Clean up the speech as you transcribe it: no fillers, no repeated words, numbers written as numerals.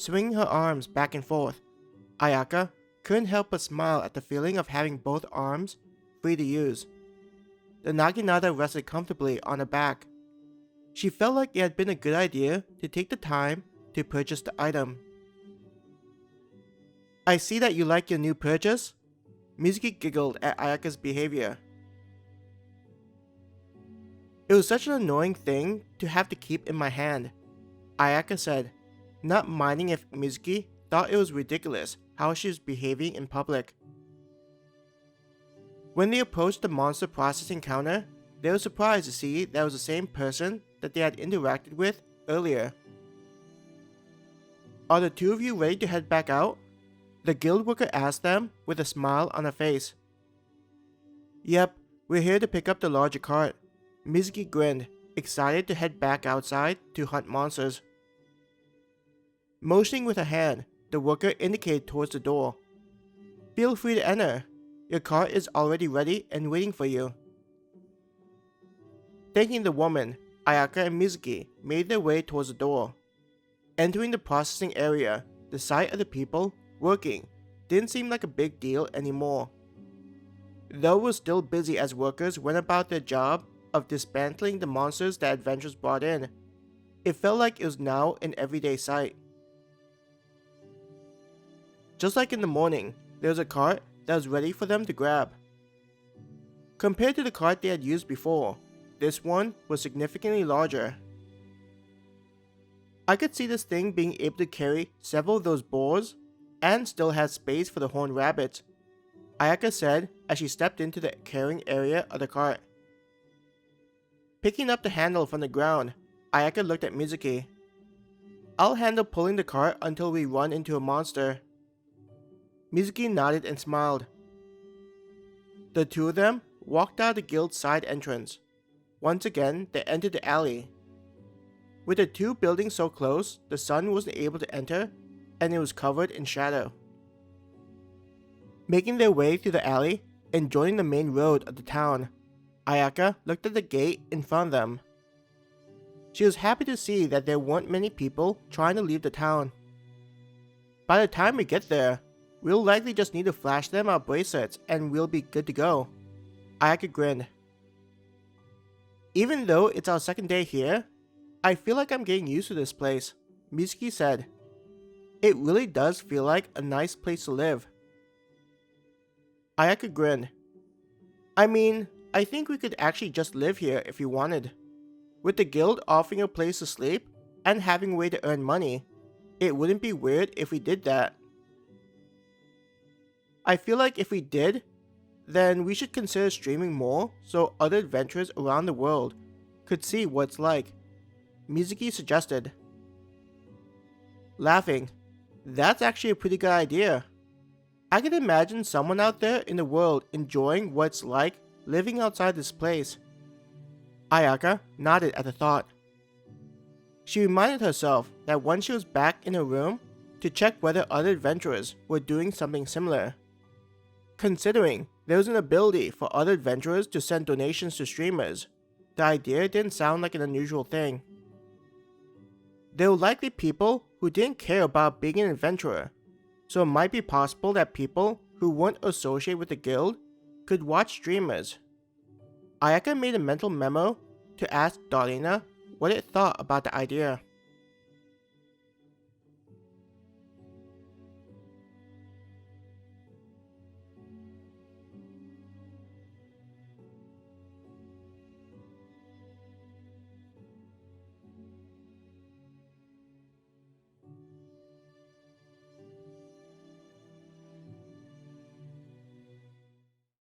swinging her arms back and forth. Ayaka couldn't help but smile at the feeling of having both arms free to use. The naginata rested comfortably on her back. She felt like it had been a good idea to take the time to purchase the item. "I see that you like your new purchase." Mizuki giggled at Ayaka's behavior. "It was such an annoying thing to have to keep in my hand," Ayaka said, not minding if Mizuki thought it was ridiculous how she was behaving in public. When they approached the monster processing counter, they were surprised to see that it was the same person that they had interacted with earlier. "Are the two of you ready to head back out?" the guild worker asked them with a smile on her face. "Yep, we're here to pick up the larger cart." Mizuki grinned, excited to head back outside to hunt monsters. Motioning with her hand, the worker indicated towards the door. "Feel free to enter. Your cart is already ready and waiting for you." Thanking the woman, Ayaka and Mizuki made their way towards the door. Entering the processing area, the sight of the people working didn't seem like a big deal anymore. Though it was still busy as workers went about their job of dismantling the monsters that adventurers brought in, it felt like it was now an everyday sight. Just like in the morning, there was a cart that was ready for them to grab. Compared to the cart they had used before, this one was significantly larger. "I could see this thing being able to carry several of those boars and still had space for the horned rabbits," Ayaka said as she stepped into the carrying area of the cart. Picking up the handle from the ground, Ayaka looked at Mizuki. "I'll handle pulling the cart until we run into a monster." Mizuki nodded and smiled. The two of them walked out the guild's side entrance. Once again, they entered the alley. With the two buildings so close, the sun wasn't able to enter, and it was covered in shadow. Making their way through the alley and joining the main road of the town, Ayaka looked at the gate in front of them. She was happy to see that there weren't many people trying to leave the town. "By the time we get there, we'll likely just need to flash them our bracelets and we'll be good to go." Ayaka grinned. "Even though it's our second day here, I feel like I'm getting used to this place," Mizuki said. "It really does feel like a nice place to live." Ayaka grinned. "I mean, I think we could actually just live here if we wanted. With the guild offering a place to sleep and having a way to earn money, it wouldn't be weird if we did that. I feel like if we did, then we should consider streaming more so other adventurers around the world could see what it's like," Mizuki suggested. Laughing, "That's actually a pretty good idea. I can imagine someone out there in the world enjoying what it's like living outside this place." Ayaka nodded at the thought. She reminded herself that once she was back in her room to check whether other adventurers were doing something similar. Considering there was an ability for other adventurers to send donations to streamers, the idea didn't sound like an unusual thing. There were likely people who didn't care about being an adventurer, so it might be possible that people who weren't associated with the guild could watch streamers. Ayaka made a mental memo to ask Darlena what it thought about the idea.